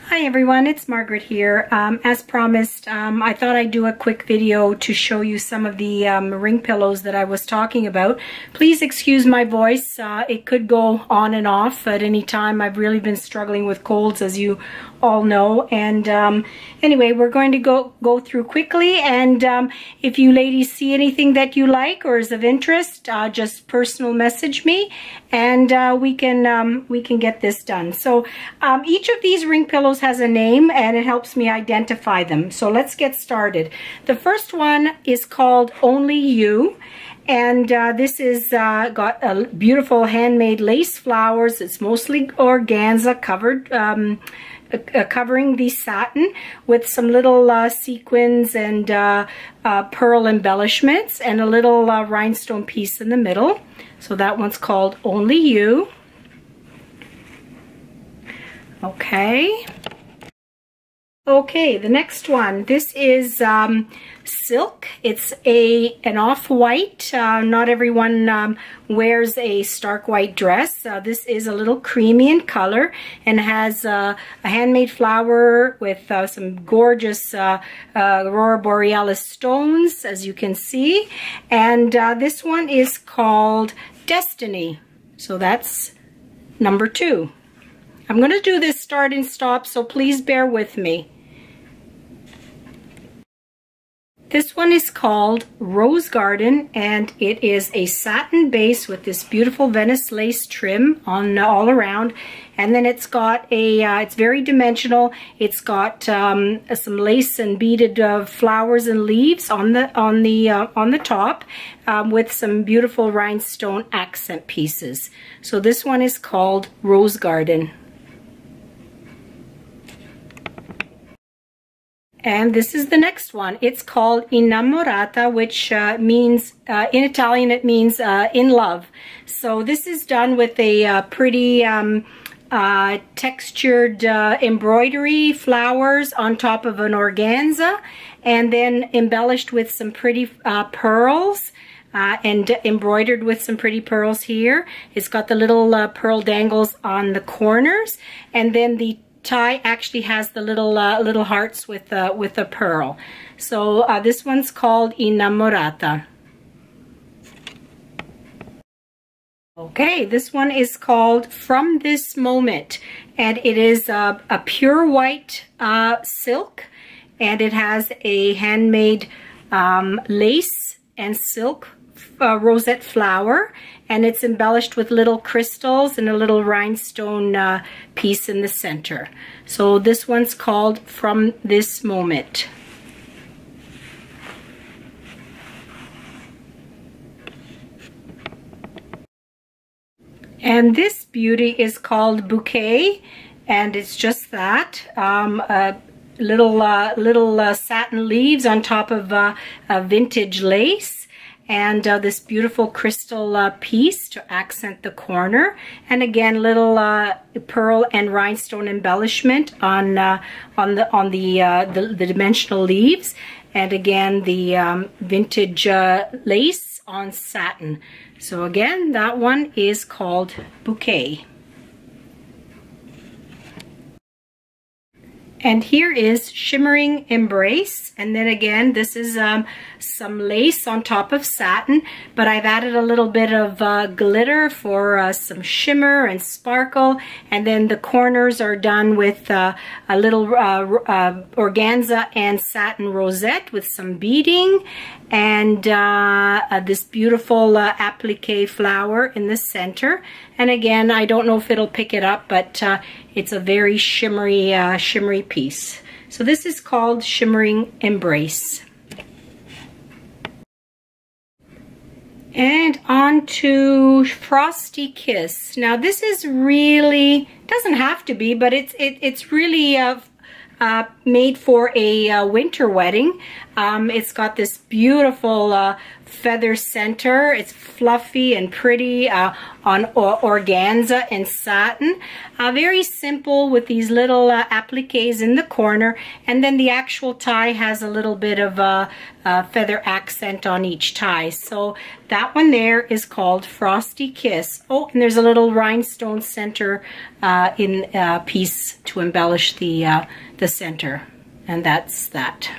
Hi everyone, it's Margaret here. As promised, I thought I'd do a quick video to show you some of the ring pillows that I was talking about. Please excuse my voice. It could go on and off at any time. I've really been struggling with colds, as you all know. And anyway, we're going to go through quickly. And if you ladies see anything that you like or is of interest, just personal message me, and we can get this done. So each of these ring pillows has a name, and it helps me identify them. So let's get started. The first one is called Only You, and this is got a beautiful handmade lace flowers. It's mostly organza covered, covering the satin with some little sequins and pearl embellishments and a little rhinestone piece in the middle. So that one's called Only You. Okay, the next one, this is silk. It's an off-white. Not everyone wears a stark white dress. This is a little creamy in color and has a handmade flower with some gorgeous Aurora Borealis stones, as you can see. And this one is called Destiny. So that's number 2. I'm going to do this start and stop, so please bear with me. This one is called Rose Garden, and it is a satin base with this beautiful Venice lace trim on all around. And then it's got it's very dimensional. It's got some lace and beaded flowers and leaves on the top, with some beautiful rhinestone accent pieces. So this one is called Rose Garden. And this is the next one. It's called Innamorata, which means, in Italian, it means in love. So this is done with a pretty textured embroidery flowers on top of an organza, and then embellished with some pretty pearls. And embroidered with some pretty pearls here. It's got the little pearl dangles on the corners, and then the tie actually has the little hearts with a pearl. So this one's called Innamorata. Okay, this one is called From This Moment, and it is a pure white silk, and it has a handmade lace and silk rosette flower, and it's embellished with little crystals and a little rhinestone piece in the center. So this one's called From This Moment. And this beauty is called Bouquet, and it's just that. Little satin leaves on top of vintage lace. And this beautiful crystal piece to accent the corner, and again little pearl and rhinestone embellishment on the dimensional leaves, and again the vintage lace on satin. So again, that one is called Bouquet. And here is Shimmering Embrace, and then again this is some lace on top of satin, but I've added a little bit of glitter for some shimmer and sparkle, and then the corners are done with a little organza and satin rosette with some beading, and this beautiful applique flower in the center. And again, I don't know if it'll pick it up, but it's a very shimmery piece. So this is called Shimmering Embrace. And on to Frosty Kiss. Now this is really, doesn't have to be, but it's really made for a winter wedding. It's got this beautiful feather center. It's fluffy and pretty on organza and satin. Very simple with these little appliques in the corner, and then the actual tie has a little bit of a feather accent on each tie. So that one there is called Frosty Kiss. Oh, and there's a little rhinestone center piece to embellish the center. And that's that.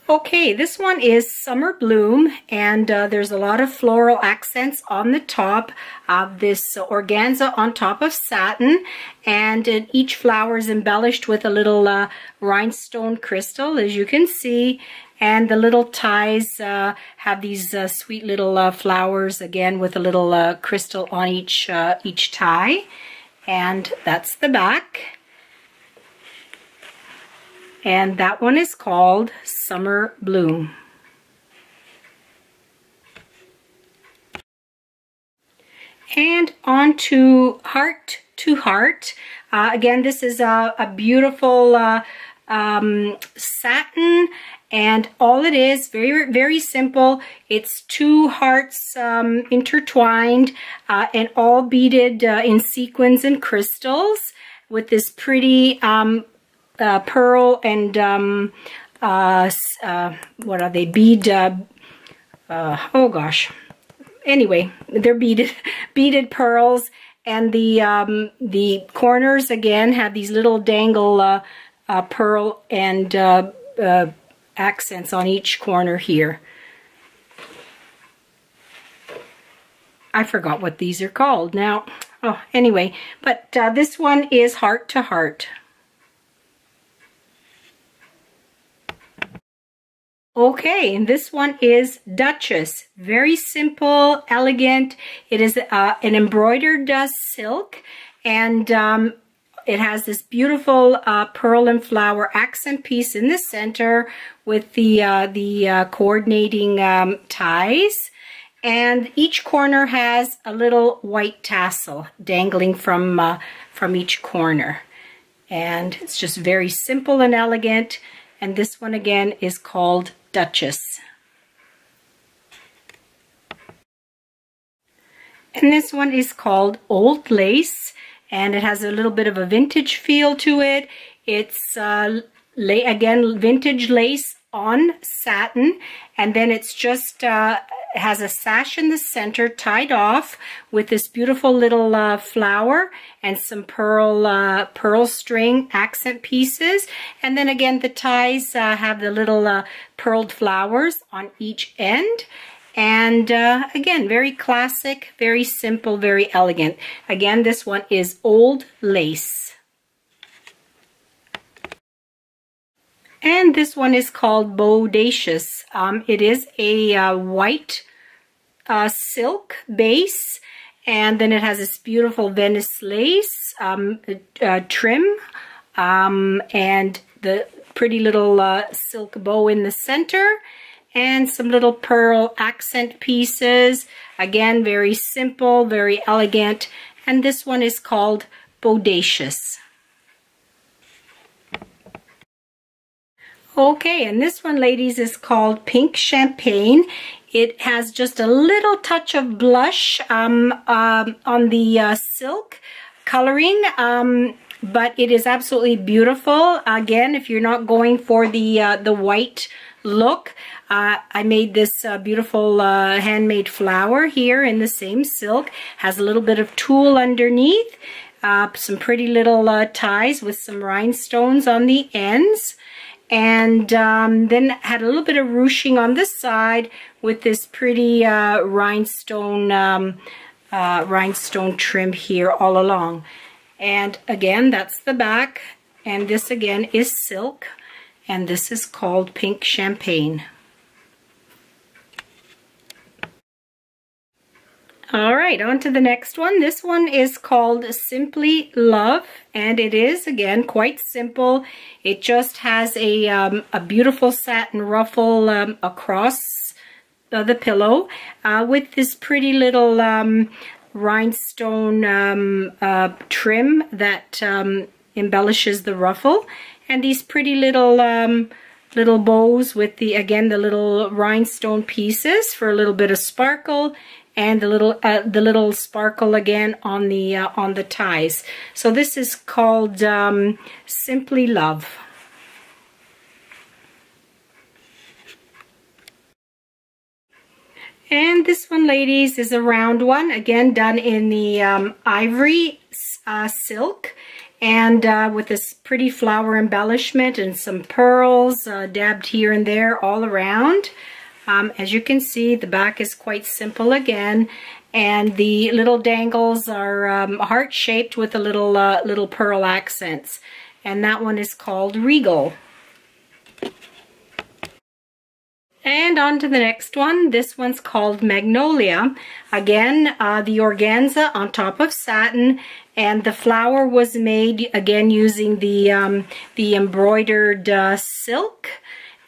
Okay, this one is Summer Bloom, and there's a lot of floral accents on the top of this organza on top of satin, and each flower is embellished with a little rhinestone crystal, as you can see, and the little ties have these sweet little flowers, again with a little crystal on each tie, and that's the back. And that one is called Summer Bloom. And on to Heart to Heart. Again, this is a beautiful satin, and all it is, very, very simple. It's 2 hearts intertwined and all beaded in sequins and crystals with this pretty pearl and what are they, bead, oh gosh, anyway, they're beaded pearls, and the corners again have these little dangle pearl and accents on each corner here. I forgot what these are called now. Oh, anyway, but this one is Heart to Heart. Okay, and this one is Duchess. Very simple, elegant. It is an embroidered silk, and it has this beautiful pearl and flower accent piece in the center with the coordinating ties. And each corner has a little white tassel dangling from each corner. And it's just very simple and elegant. And this one again is called Duchess. And this one is called Old Lace, and it has a little bit of a vintage feel to it. It's again vintage lace on satin, and then it's just has a sash in the center tied off with this beautiful little flower and some pearl string accent pieces, and then again the ties have the little pearled flowers on each end. And again, very classic, very simple, very elegant. Again, this one is Old Lace. And this one is called Bodacious. It is a white silk base, and then it has this beautiful Venice lace trim, and the pretty little silk bow in the center, and some little pearl accent pieces. Again, very simple, very elegant, and this one is called Bodacious. Okay, and this one, ladies, is called Pink Champagne. It has just a little touch of blush on the silk coloring, but it is absolutely beautiful. Again, if you're not going for the white look, I made this beautiful handmade flower here in the same silk. Has a little bit of tulle underneath, some pretty little ties with some rhinestones on the ends, and then had a little bit of ruching on the side with this pretty rhinestone trim here all along. And again, that's the back, and this again is silk, and this is called Pink Champagne. All right, on to the next one. This one is called Simply Love, and it is, again, quite simple. It just has a beautiful satin ruffle across the pillow with this pretty little rhinestone trim that embellishes the ruffle, and these pretty little bows with the little rhinestone pieces for a little bit of sparkle, and the little sparkle again on the ties. So this is called Simply Love. And this one, ladies, is a round one, again done in the ivory silk, and with this pretty flower embellishment and some pearls dabbed here and there all around. As you can see, the back is quite simple again, and the little dangles are heart-shaped with a little pearl accents. And that one is called Regal. And on to the next one. This one's called Magnolia. Again, the organza on top of satin, and the flower was made again using the embroidered silk.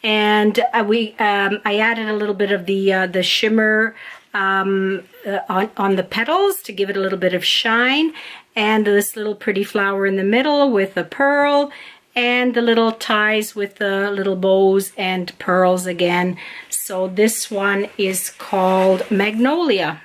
And I added a little bit of the shimmer on the petals to give it a little bit of shine, and this little pretty flower in the middle with a pearl, and the little ties with the little bows and pearls again. So this one is called Magnolia.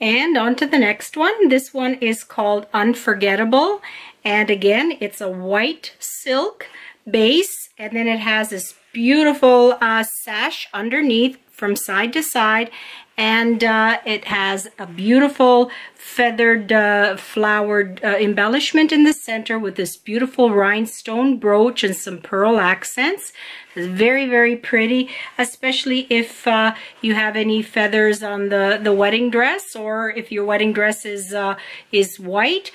And on to the next one. This one is called Unforgettable. And again, it's a white silk base, and then it has this beautiful sash underneath from side to side, and it has a beautiful feathered flowered embellishment in the center with this beautiful rhinestone brooch and some pearl accents. It's very, very pretty, especially if you have any feathers on the wedding dress, or if your wedding dress is white.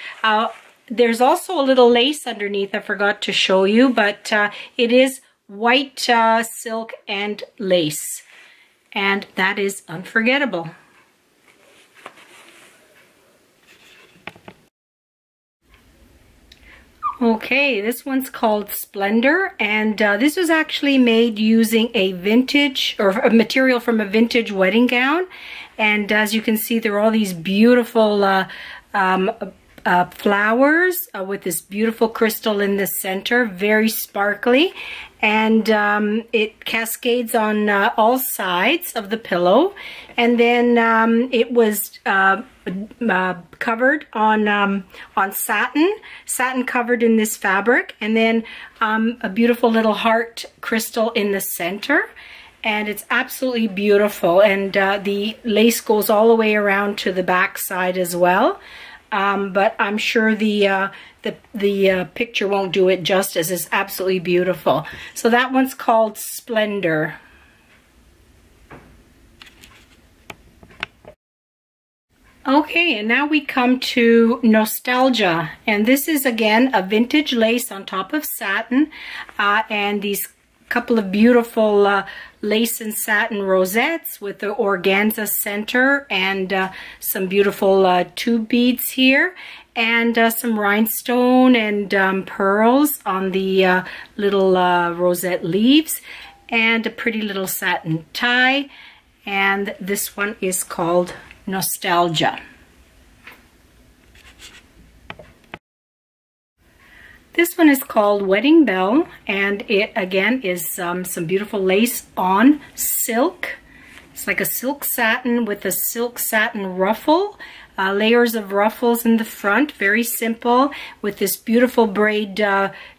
There's also a little lace underneath I forgot to show you, but it is white silk and lace. And that is Unforgettable. Okay, this one's called Splendor, and this was actually made using a vintage, or a material from a vintage wedding gown. And as you can see, there are all these beautiful flowers with this beautiful crystal in the center, very sparkly, and it cascades on all sides of the pillow. And then it was covered on satin covered in this fabric, and then a beautiful little heart crystal in the center. And it's absolutely beautiful, and the lace goes all the way around to the back side as well. But I'm sure the picture won't do it justice. It's absolutely beautiful. So that one's called Splendor. Okay, and now we come to Nostalgia, and this is again a vintage lace on top of satin, and these couple of beautiful lace and satin rosettes with the organza center, and some beautiful tube beads here, and some rhinestone and pearls on the little rosette leaves, and a pretty little satin tie. And this one is called Nostalgia. This one is called Wedding Bell, and it again is some beautiful lace on silk. It's like a silk satin with a silk satin ruffle, layers of ruffles in the front, very simple, with this beautiful braid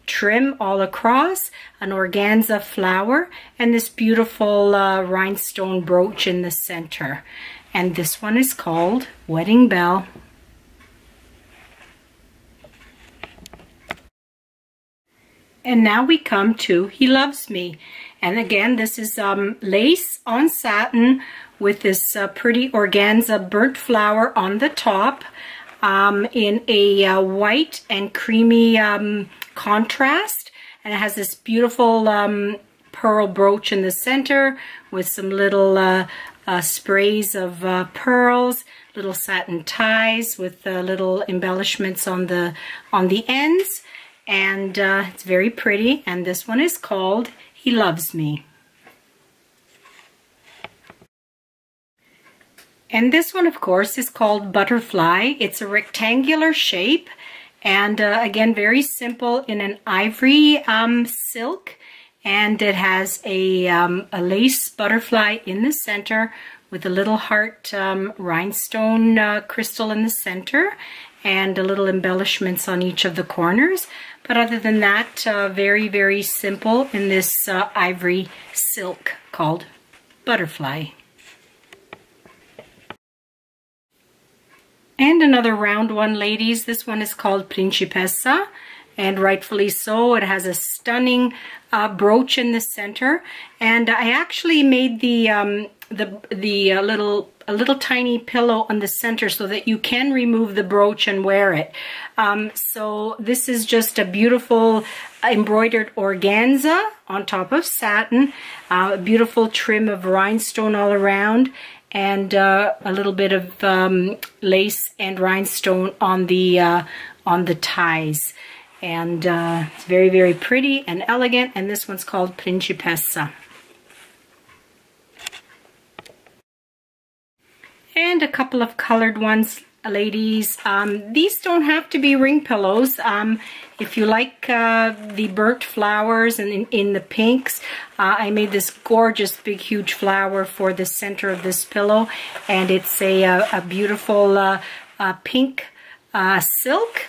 trim all across, an organza flower, and this beautiful rhinestone brooch in the center. And this one is called Wedding Bell. And now we come to He Loves Me. And again, this is lace on satin with this pretty organza burnt flower on the top, in a white and creamy contrast. And it has this beautiful pearl brooch in the center with some little sprays of pearls, little satin ties with little embellishments on the ends. And it's very pretty, and this one is called He Loves Me. And this one, of course, is called Butterfly. It's a rectangular shape, and again, very simple, in an ivory silk, and it has a lace butterfly in the center with a little heart rhinestone crystal in the center, and a little embellishments on each of the corners. But other than that, very, very simple in this ivory silk called Butterfly. And another round one, ladies. This one is called Pincipessa, and rightfully so. It has a stunning brooch in the center, and I actually made a little tiny pillow on the center so that you can remove the brooch and wear it. So this is just a beautiful embroidered organza on top of satin, a beautiful trim of rhinestone all around, and a little bit of lace and rhinestone on the ties. And it's very, very pretty and elegant, and this one's called Pincipessa. And a couple of colored ones, ladies. These don't have to be ring pillows. If you like the burnt flowers and in the pinks, I made this gorgeous big huge flower for the center of this pillow, and it's a beautiful pink silk.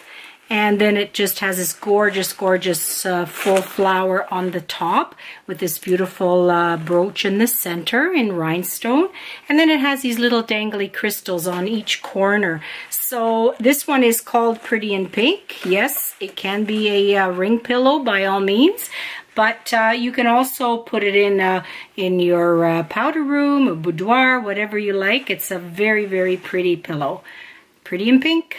And then it just has this gorgeous, gorgeous full flower on the top with this beautiful brooch in the center in rhinestone. And then it has these little dangly crystals on each corner. So this one is called Pretty in Pink. Yes, it can be a ring pillow by all means. But you can also put it in your powder room, a boudoir, whatever you like. It's a very, very pretty pillow. Pretty in Pink.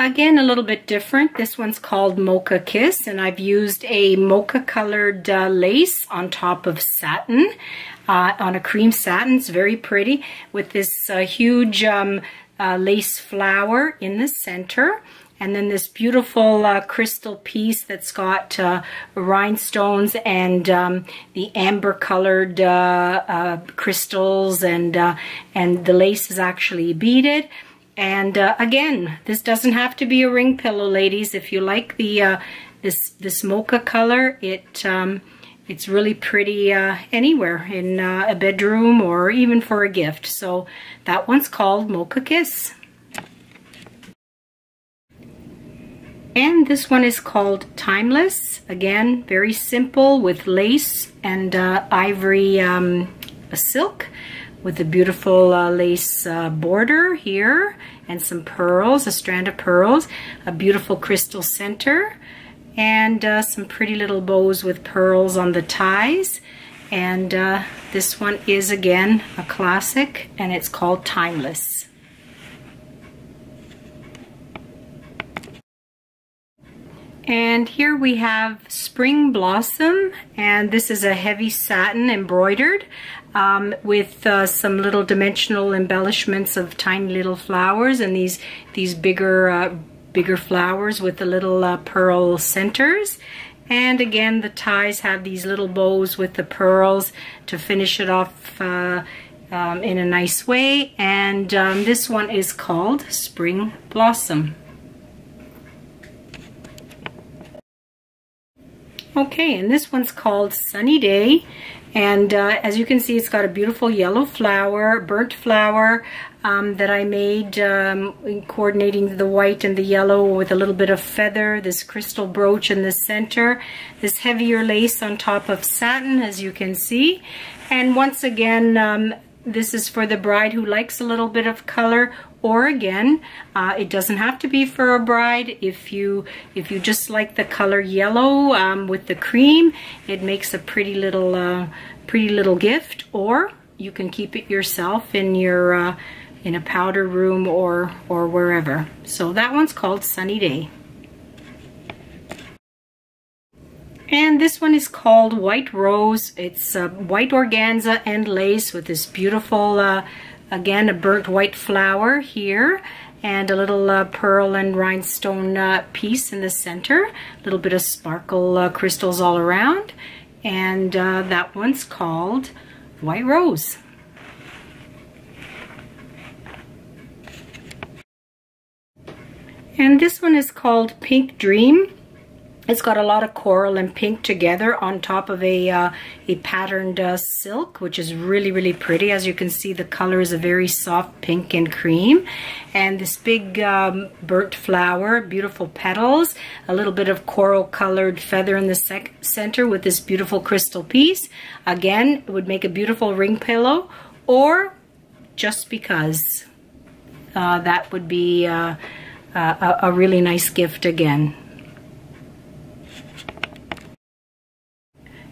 Again, a little bit different. This one's called Mocha Kiss, and I've used a mocha colored lace on top of satin, on a cream satin. It's very pretty with this huge lace flower in the center. And then this beautiful crystal piece that's got rhinestones and the amber colored crystals, and the lace is actually beaded. And again, this doesn't have to be a ring pillow, ladies. If you like the this mocha color, it's really pretty anywhere in a bedroom or even for a gift. So that one's called Mocha Kiss. And this one is called Timeless. Again, very simple with lace and ivory silk, with a beautiful lace border here and some pearls, a strand of pearls, a beautiful crystal center, and some pretty little bows with pearls on the ties. And this one is again a classic, and it's called Timeless. And here we have Spring Blossom, and this is a heavy satin embroidered with some little dimensional embellishments of tiny little flowers, and these bigger flowers with the little pearl centers. And again, the ties have these little bows with the pearls to finish it off in a nice way. And this one is called Spring Blossom. Okay, and this one's called Sunny Day, and as you can see, it's got a beautiful yellow flower, burnt flower that I made coordinating the white and the yellow with a little bit of feather, this crystal brooch in the center, this heavier lace on top of satin, as you can see. And once again, this is for the bride who likes a little bit of color, or again, it doesn't have to be for a bride. If you just like the color yellow with the cream, it makes a pretty little gift. Or you can keep it yourself in your in a powder room or wherever. So that one's called Sunny Day. And this one is called White Rose. It's white organza and lace with this beautiful, again, a burnt white flower here, and a little pearl and rhinestone piece in the center. A little bit of sparkle crystals all around. And that one's called White Rose. And this one is called Pink Dream. It's got a lot of coral and pink together on top of a patterned silk, which is really, really pretty. As you can see, the color is a very soft pink and cream. And this big burnt flower, beautiful petals, a little bit of coral colored feather in the center with this beautiful crystal piece. Again, it would make a beautiful ring pillow, or just because. That would be a really nice gift again.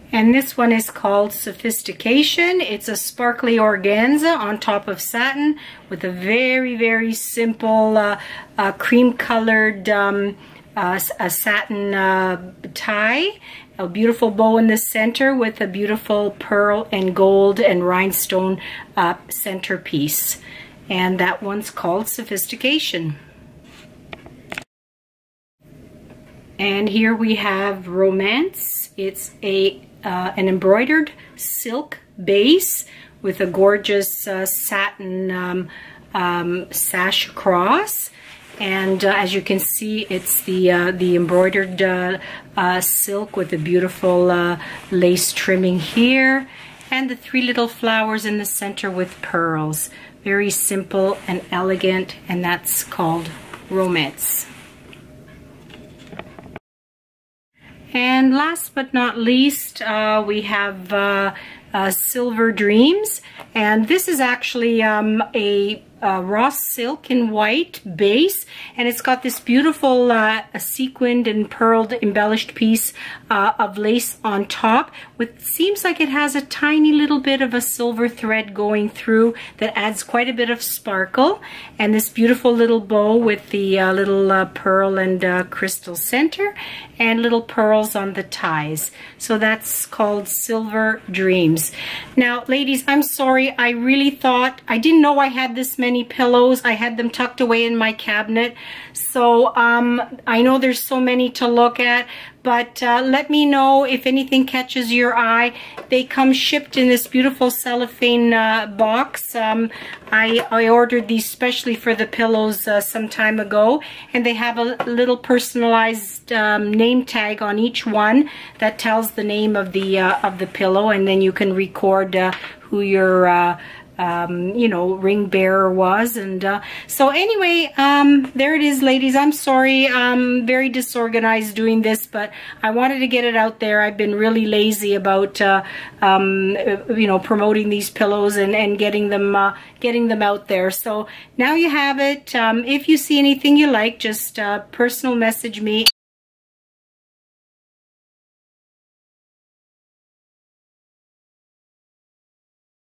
And this one is called Sophistication. It's a sparkly organza on top of satin with a very, very simple cream-colored satin tie. A beautiful bow in the center with a beautiful pearl and gold and rhinestone centerpiece. And that one's called Sophistication. And here we have Romance. It's an embroidered silk base with a gorgeous satin sash across. And as you can see, it's the embroidered silk with the beautiful lace trimming here, and the 3 little flowers in the center with pearls. Very simple and elegant, and that's called Romance. And last but not least, we have Silver Dreams, and this is actually a raw silk in white base, and it's got this beautiful sequined and pearled embellished piece of lace on top, with seems like it has a tiny little bit of a silver thread going through that adds quite a bit of sparkle, and this beautiful little bow with the little pearl and crystal center and little pearls on the ties. So that's called Silver Dreams. Now ladies, I'm sorry, I really thought, I didn't know I had this many pillows. I had them tucked away in my cabinet. So I know there's so many to look at, but let me know if anything catches your eye. They come shipped in this beautiful cellophane box. I ordered these specially for the pillows some time ago, and they have a little personalized name tag on each one that tells the name of the pillow, and then you can record who your you know, ring bearer was. And so anyway, there it is, ladies. I'm sorry, I'm very disorganized doing this, but I wanted to get it out there. I've been really lazy about you know, promoting these pillows and getting them out there. So now you have it. If you see anything you like, just personal message me.